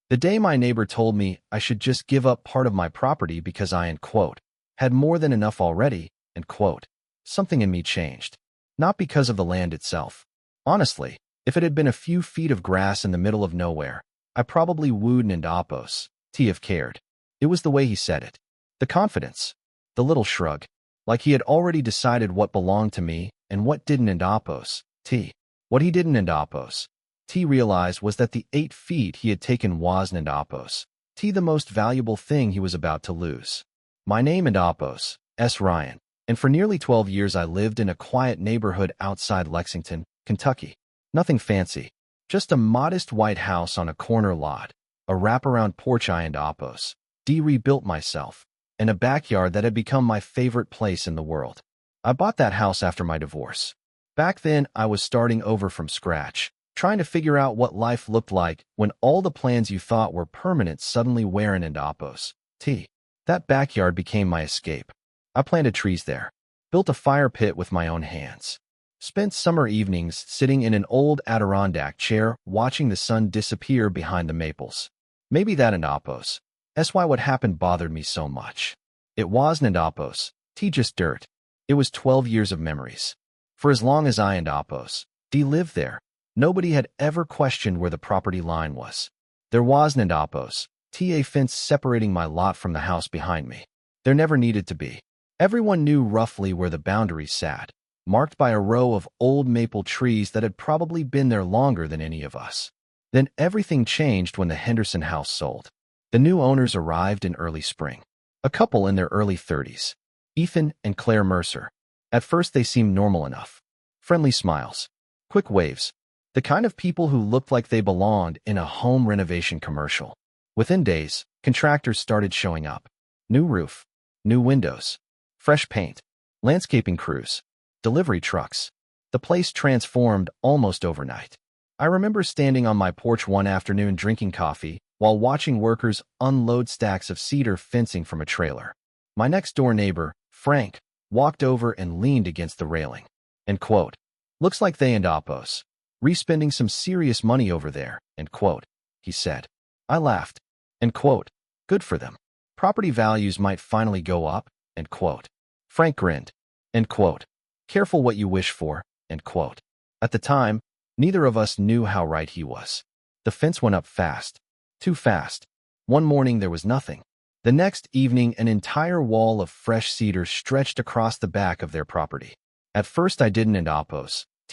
The day my neighbor told me I should just give up part of my property because I, had more than enough already, something in me changed. Not because of the land itself. Honestly, if it had been a few feet of grass in the middle of nowhere, I probably wouldn't have cared. It was the way he said it. The confidence. The little shrug. Like he had already decided what belonged to me and what didn't. What he didn't realize was that the 8 feet he had taken wasn't the most valuable thing he was about to lose. My name S. Ryan, and for nearly 12 years I lived in a quiet neighborhood outside Lexington, Kentucky. Nothing fancy, just a modest white house on a corner lot, a wraparound porch I rebuilt myself, and a backyard that had become my favorite place in the world. I bought that house after my divorce. Back then, I was starting over from scratch, trying to figure out what life looked like when all the plans you thought were permanent suddenly weren't. That backyard became my escape. I planted trees there, built a fire pit with my own hands, spent summer evenings sitting in an old Adirondack chair watching the sun disappear behind the maples. Maybe that's why what happened bothered me so much. It wasn't just dirt. It was 12 years of memories. For as long as I lived there, nobody had ever questioned where the property line was. There wasn't a fence separating my lot from the house behind me. There never needed to be. Everyone knew roughly where the boundaries sat, marked by a row of old maple trees that had probably been there longer than any of us. Then everything changed when the Henderson house sold. The new owners arrived in early spring. A couple in their early 30s, Ethan and Claire Mercer. At first they seemed normal enough. Friendly smiles, quick waves, the kind of people who looked like they belonged in a home renovation commercial. Within days, contractors started showing up. New roof, new windows, fresh paint, landscaping crews, delivery trucks. The place transformed almost overnight. I remember standing on my porch one afternoon drinking coffee while watching workers unload stacks of cedar fencing from a trailer. My next-door neighbor, Frank, walked over and leaned against the railing. Looks like they re-spending some serious money over there, he said. I laughed. Good for them. Property values might finally go up, Frank grinned. Careful what you wish for, At the time, neither of us knew how right he was. The fence went up fast. Too fast. One morning there was nothing. The next evening an entire wall of fresh cedar stretched across the back of their property. At first I didn't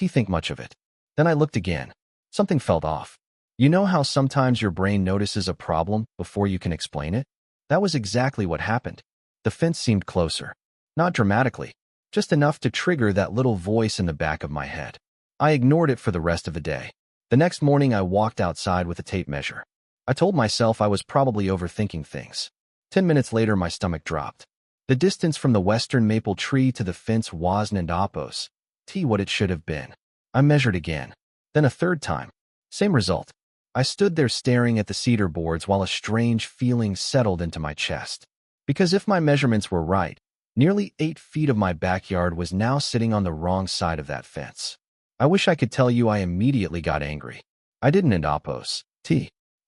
think much of it. Then I looked again. Something felt off. You know how sometimes your brain notices a problem before you can explain it? That was exactly what happened. The fence seemed closer. Not dramatically, just enough to trigger that little voice in the back of my head. I ignored it for the rest of the day. The next morning I walked outside with a tape measure. I told myself I was probably overthinking things. 10 minutes later my stomach dropped. The distance from the western maple tree to the fence wasn't what it should have been. I measured again. Then a third time. Same result. I stood there staring at the cedar boards while a strange feeling settled into my chest. Because if my measurements were right, nearly 8 feet of my backyard was now sitting on the wrong side of that fence. I wish I could tell you I immediately got angry. I didn't.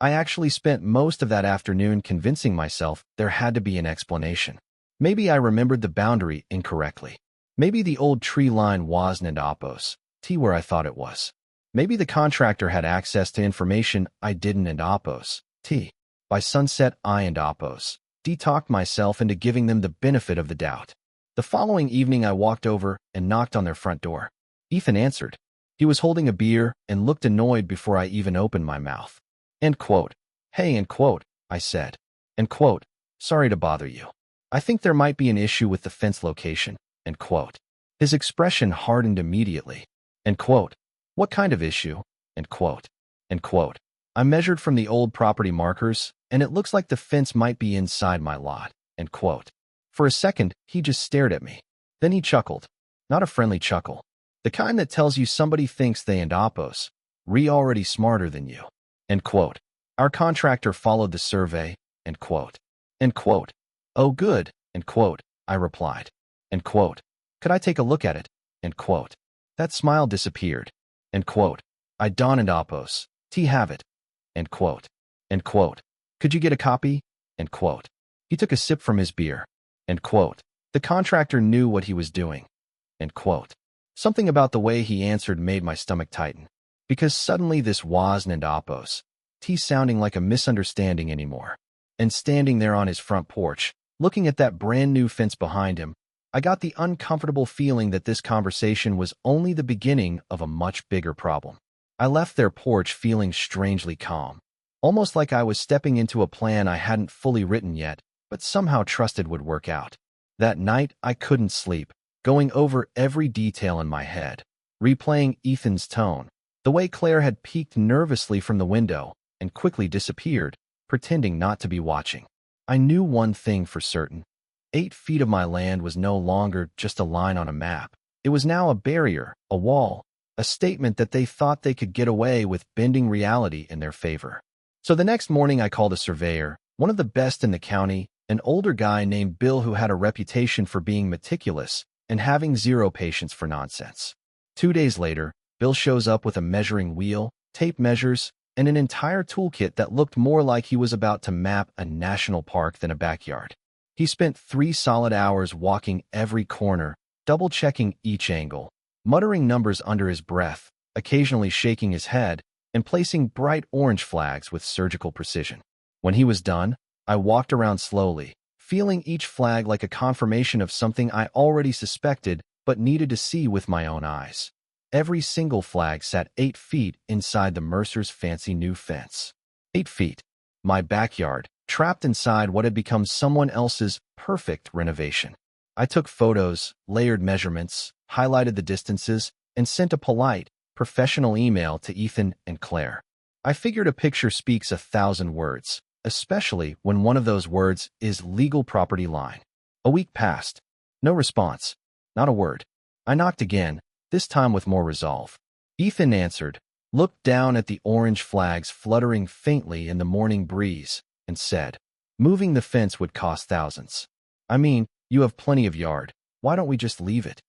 I actually spent most of that afternoon convincing myself there had to be an explanation. Maybe I remembered the boundary incorrectly. Maybe the old tree line wasn't where I thought it was. Maybe the contractor had access to information I didn't. By sunset I talked myself into giving them the benefit of the doubt. The following evening I walked over and knocked on their front door. Ethan answered. He was holding a beer and looked annoyed before I even opened my mouth. Hey, I said. Sorry to bother you. I think there might be an issue with the fence location, His expression hardened immediately. What kind of issue? I measured from the old property markers, and it looks like the fence might be inside my lot, For a second, he just stared at me. Then he chuckled. Not a friendly chuckle. The kind that tells you somebody thinks they already smarter than you. Our contractor followed the survey, Oh, good, I replied. Could I take a look at it? That smile disappeared. I have it. End quote. Could you get a copy? End quote. He took a sip from his beer. End quote. The contractor knew what he was doing. End quote. Something about the way he answered made my stomach tighten. Because suddenly this wasn't Appos. T sounding like a misunderstanding anymore. And standing there on his front porch, looking at that brand new fence behind him, I got the uncomfortable feeling that this conversation was only the beginning of a much bigger problem. I left their porch feeling strangely calm, almost like I was stepping into a plan I hadn't fully written yet, but somehow trusted would work out. That night, I couldn't sleep, going over every detail in my head, replaying Ethan's tone, the way Claire had peeked nervously from the window and quickly disappeared, pretending not to be watching. I knew one thing for certain. 8 feet of my land was no longer just a line on a map. It was now a barrier, a wall, a statement that they thought they could get away with bending reality in their favor. So the next morning I called a surveyor, one of the best in the county, an older guy named Bill who had a reputation for being meticulous and having zero patience for nonsense. 2 days later, Bill shows up with a measuring wheel, tape measures, and an entire toolkit that looked more like he was about to map a national park than a backyard. He spent 3 solid hours walking every corner, double-checking each angle, muttering numbers under his breath, occasionally shaking his head, and placing bright orange flags with surgical precision. When he was done, I walked around slowly, feeling each flag like a confirmation of something I already suspected but needed to see with my own eyes. Every single flag sat 8 feet inside the Mercer's fancy new fence. 8 feet. My backyard, trapped inside what had become someone else's perfect renovation. I took photos, layered measurements, highlighted the distances, and sent a polite, professional email to Ethan and Claire. I figured a picture speaks 1,000 words, especially when one of those words is legal property line. A week passed. No response. Not a word. I knocked again, this time with more resolve. Ethan answered, looked down at the orange flags fluttering faintly in the morning breeze, and said, moving the fence would cost thousands. I mean, you have plenty of yard. Why don't we just leave it?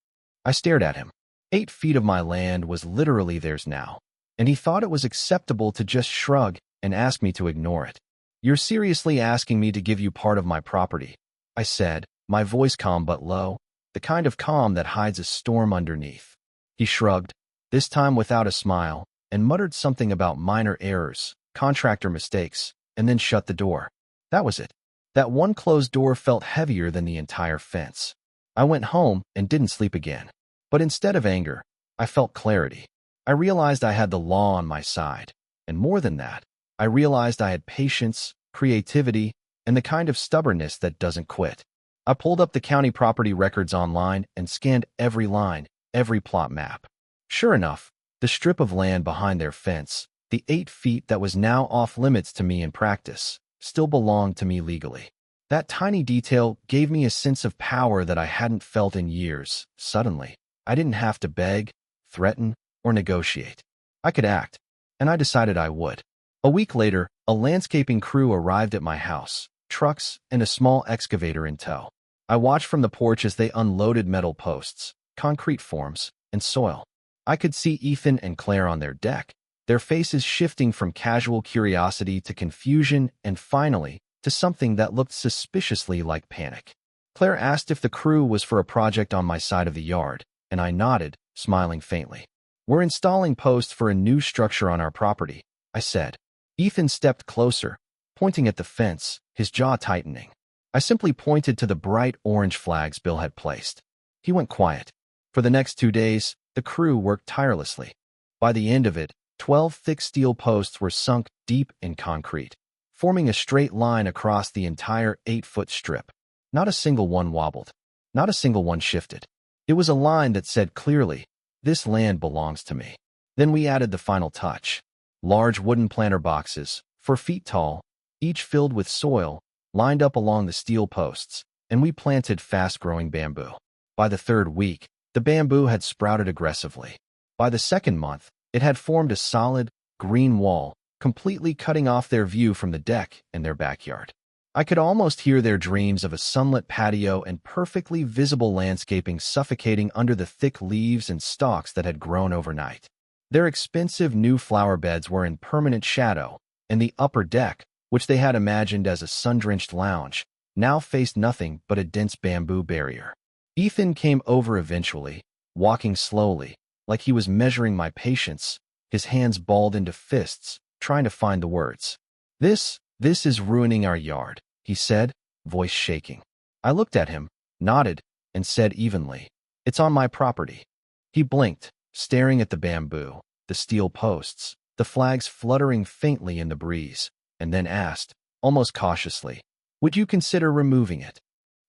I stared at him. 8 feet of my land was literally theirs now, and he thought it was acceptable to just shrug and ask me to ignore it. You're seriously asking me to give you part of my property, I said, my voice calm but low, the kind of calm that hides a storm underneath. He shrugged, this time without a smile, and muttered something about minor errors, contractor mistakes, and then shut the door. That was it. That one closed door felt heavier than the entire fence. I went home and didn't sleep again. But instead of anger, I felt clarity. I realized I had the law on my side. And more than that, I realized I had patience, creativity, and the kind of stubbornness that doesn't quit. I pulled up the county property records online and scanned every line, every plot map. Sure enough, the strip of land behind their fence, the 8 feet that was now off limits to me in practice, still belonged to me legally. That tiny detail gave me a sense of power that I hadn't felt in years. Suddenly, I didn't have to beg, threaten, or negotiate. I could act, and I decided I would. A week later, a landscaping crew arrived at my house, trucks and a small excavator in tow. I watched from the porch as they unloaded metal posts, concrete forms, and soil. I could see Ethan and Claire on their deck, their faces shifting from casual curiosity to confusion and finally to something that looked suspiciously like panic. Claire asked if the crew was for a project on my side of the yard, and I nodded, smiling faintly. We're installing posts for a new structure on our property, I said. Ethan stepped closer, pointing at the fence, his jaw tightening. I simply pointed to the bright orange flags Bill had placed. He went quiet. For the next 2 days, the crew worked tirelessly. By the end of it, 12 thick steel posts were sunk deep in concrete, forming a straight line across the entire 8-foot strip. Not a single one wobbled. Not a single one shifted. It was a line that said clearly, this land belongs to me. Then we added the final touch. Large wooden planter boxes, 4 feet tall, each filled with soil, lined up along the steel posts, and we planted fast-growing bamboo. By the 3rd week, the bamboo had sprouted aggressively. By the 2nd month, it had formed a solid, green wall, completely cutting off their view from the deck and their backyard. I could almost hear their dreams of a sunlit patio and perfectly visible landscaping suffocating under the thick leaves and stalks that had grown overnight. Their expensive new flower beds were in permanent shadow, and the upper deck, which they had imagined as a sun-drenched lounge, now faced nothing but a dense bamboo barrier. Ethan came over eventually, walking slowly, like he was measuring my patience, his hands balled into fists, trying to find the words. This is ruining our yard, he said, voice shaking. I looked at him, nodded, and said evenly, "It's on my property." He blinked, staring at the bamboo, the steel posts, the flags fluttering faintly in the breeze, and then asked, almost cautiously, "Would you consider removing it?"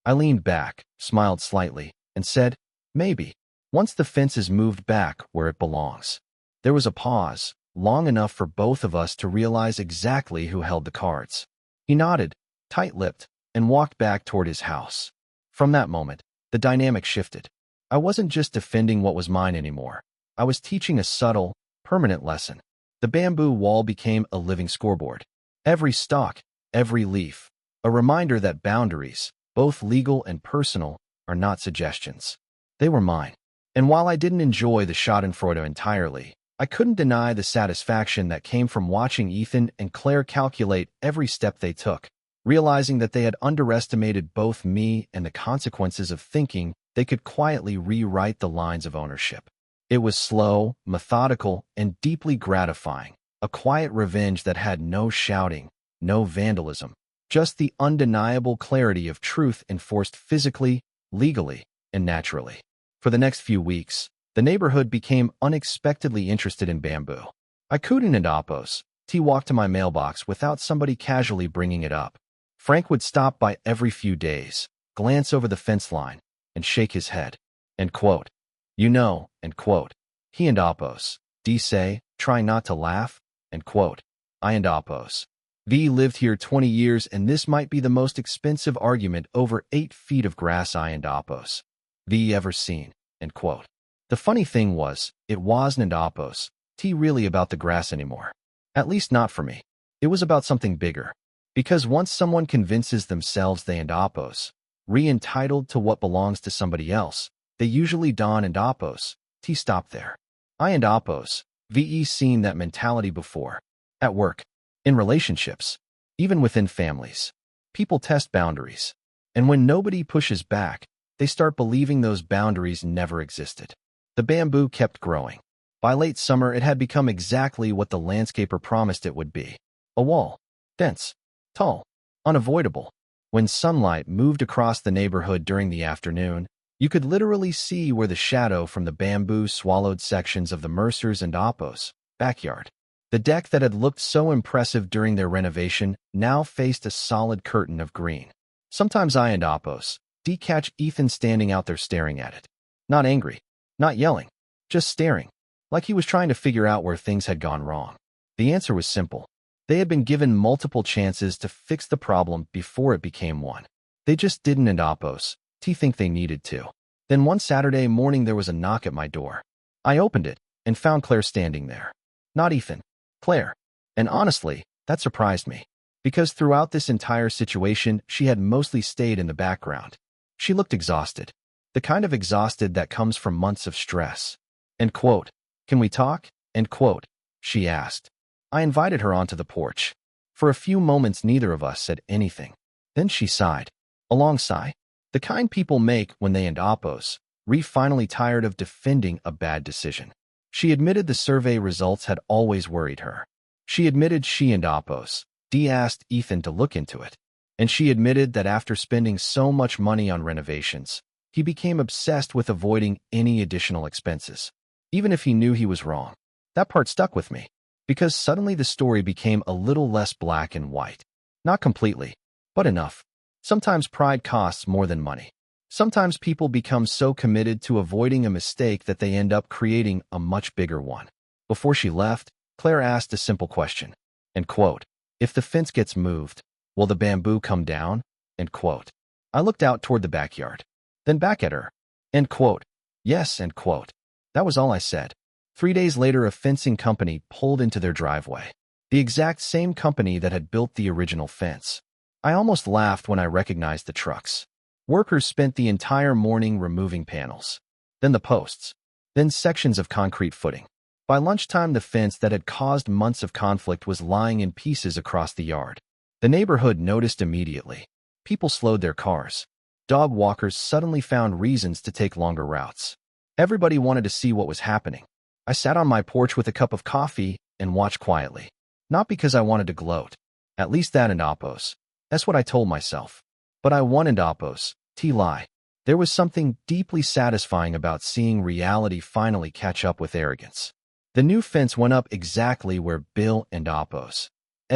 I leaned back, smiled slightly, and said, "Maybe, once the fence is moved back where it belongs." There was a pause, long enough for both of us to realize exactly who held the cards. He nodded, tight-lipped, and walked back toward his house. From that moment, the dynamic shifted. I wasn't just defending what was mine anymore. I was teaching a subtle, permanent lesson. The bamboo wall became a living scoreboard. Every stalk, every leaf, a reminder that boundaries, both legal and personal, are not suggestions. They were mine. And while I didn't enjoy the schadenfreude entirely, I couldn't deny the satisfaction that came from watching Ethan and Claire calculate every step they took, realizing that they had underestimated both me and the consequences of thinking they could quietly rewrite the lines of ownership. It was slow, methodical, and deeply gratifying, a quiet revenge that had no shouting, no vandalism, just the undeniable clarity of truth enforced physically, legally, and naturally. For the next few weeks, the neighborhood became unexpectedly interested in bamboo. I couldn't and Oppos. T walked to my mailbox without somebody casually bringing it up. Frank would stop by every few days, glance over the fence line, and shake his head. End quote. You know, end quote. He and Oppos. D say, try not to laugh, end quote. I and Oppos. V lived here 20 years and this might be the most expensive argument over 8 feet of grass I and Oppos. V ever seen, end quote. The funny thing was, it wasn't Oppos. T really about the grass anymore. At least not for me. It was about something bigger. Because once someone convinces themselves they and Oppos, re-entitled to what belongs to somebody else, they usually don and Oppos. T stopped there. I and Oppos. VE seen that mentality before. At work. In relationships. Even within families. People test boundaries. And when nobody pushes back, they start believing those boundaries never existed. The bamboo kept growing. By late summer, it had become exactly what the landscaper promised it would be. A wall. Dense. Tall. Unavoidable. When sunlight moved across the neighborhood during the afternoon, you could literally see where the shadow from the bamboo swallowed sections of the Mercers and Oppos backyard. The deck that had looked so impressive during their renovation now faced a solid curtain of green. Sometimes I and Oppos catch Ethan standing out there staring at it. Not angry. Not yelling. Just staring. Like he was trying to figure out where things had gone wrong. The answer was simple. They had been given multiple chances to fix the problem before it became one. They just didn't and Oppos think they needed to. Then one Saturday morning there was a knock at my door. I opened it and found Claire standing there. Not Ethan. Claire. And honestly, that surprised me. Because throughout this entire situation, she had mostly stayed in the background. She looked exhausted. The kind of exhausted that comes from months of stress. End quote. Can we talk? End quote. She asked. I invited her onto the porch. For a few moments neither of us said anything. Then she sighed. A long sigh. The kind people make when they and Oppos finally tired of defending a bad decision. She admitted the survey results had always worried her. She admitted she and Oppos asked Ethan to look into it. And she admitted that after spending so much money on renovations, he became obsessed with avoiding any additional expenses. Even if he knew he was wrong. That part stuck with me. Because suddenly the story became a little less black and white. Not completely, but enough. Sometimes pride costs more than money. Sometimes people become so committed to avoiding a mistake that they end up creating a much bigger one. Before she left, Claire asked a simple question. End quote. If the fence gets moved, will the bamboo come down? End quote. I looked out toward the backyard. Then back at her. End quote. Yes, end quote. That was all I said. 3 days later, a fencing company pulled into their driveway. The exact same company that had built the original fence. I almost laughed when I recognized the trucks. Workers spent the entire morning removing panels. Then the posts. Then sections of concrete footing. By lunchtime, the fence that had caused months of conflict was lying in pieces across the yard. The neighborhood noticed immediately. People slowed their cars. Dog walkers suddenly found reasons to take longer routes. Everybody wanted to see what was happening. I sat on my porch with a cup of coffee and watched quietly. Not because I wanted to gloat. At least that and Oppos. That's what I told myself. But I won and Oppos. Lie. There was something deeply satisfying about seeing reality finally catch up with arrogance. The new fence went up exactly where Bill and Oppos'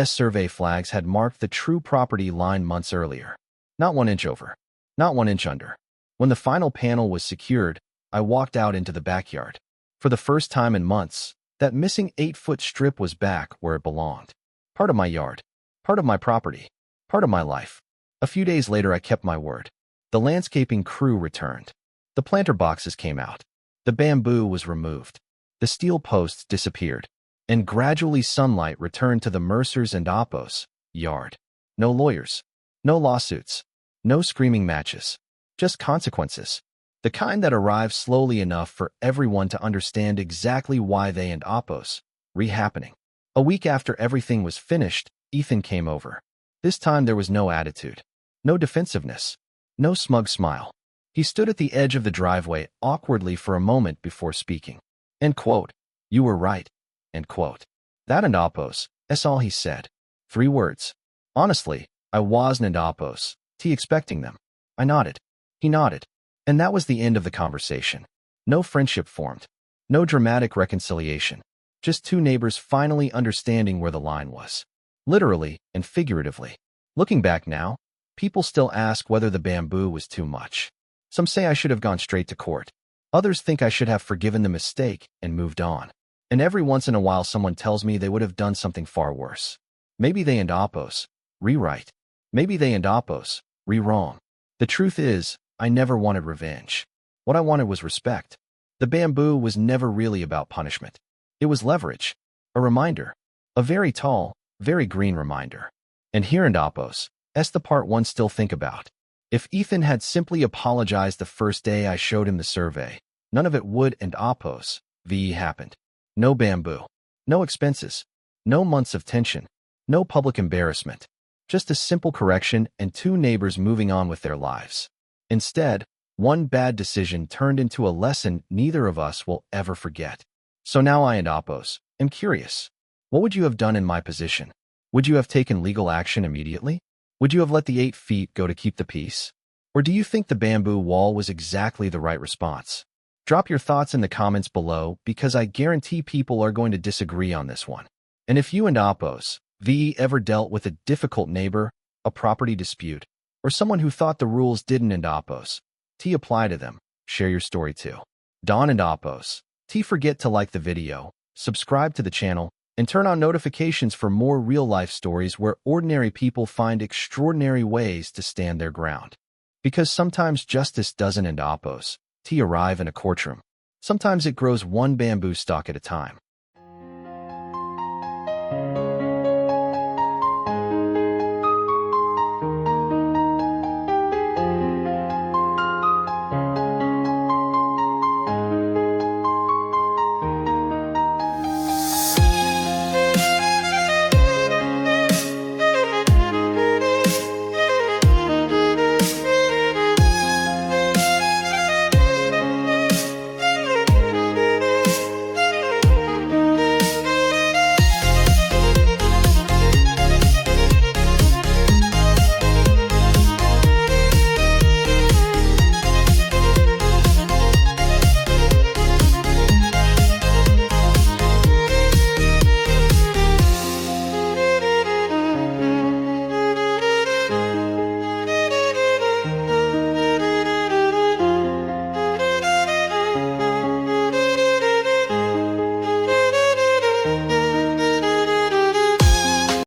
survey flags had marked the true property line months earlier. Not 1 inch over. Not 1 inch under. When the final panel was secured, I walked out into the backyard. For the first time in months, that missing 8-foot strip was back where it belonged. Part of my yard. Part of my property. Part of my life. A few days later, I kept my word. The landscaping crew returned. The planter boxes came out. The bamboo was removed. The steel posts disappeared. And gradually sunlight returned to the Mercers and Oppos' yard. No lawyers. No lawsuits. No screaming matches. Just consequences. The kind that arrived slowly enough for everyone to understand exactly why they and Oppos re-happening. A week after everything was finished, Ethan came over. This time there was no attitude. No defensiveness. No smug smile. He stood at the edge of the driveway awkwardly for a moment before speaking. End quote. You were right. End quote. That and Oppos. That's all he said. 3 words. Honestly, I wasn't and Oppos. Expecting them. I nodded. He nodded. And that was the end of the conversation. No friendship formed. No dramatic reconciliation. Just 2 neighbors finally understanding where the line was. Literally and figuratively. Looking back now, people still ask whether the bamboo was too much. Some say I should have gone straight to court. Others think I should have forgiven the mistake and moved on. And every once in a while someone tells me they would have done something far worse. Maybe they and Oppos rewrite. Maybe they and Oppos wrong. The truth is, I never wanted revenge. What I wanted was respect. The bamboo was never really about punishment. It was leverage. A reminder. A very tall, very green reminder. And here in Oppos, that's the part one still think about. If Ethan had simply apologized the first day I showed him the survey, none of it would and Oppos happened. No bamboo. No expenses. No months of tension. No public embarrassment. Just a simple correction and 2 neighbors moving on with their lives. Instead, one bad decision turned into a lesson neither of us will ever forget. So now I and Oppos am curious. What would you have done in my position? Would you have taken legal action immediately? Would you have let the 8 feet go to keep the peace? Or do you think the bamboo wall was exactly the right response? Drop your thoughts in the comments below because I guarantee people are going to disagree on this one. And if you and Oppos ever dealt with a difficult neighbor, a property dispute, or someone who thought the rules didn't and Oppos apply to them, share your story too. Don and Oppos forget to like the video, subscribe to the channel, and turn on notifications for more real-life stories where ordinary people find extraordinary ways to stand their ground. Because sometimes justice doesn't and Oppos arrive in a courtroom. Sometimes it grows one bamboo stalk at a time.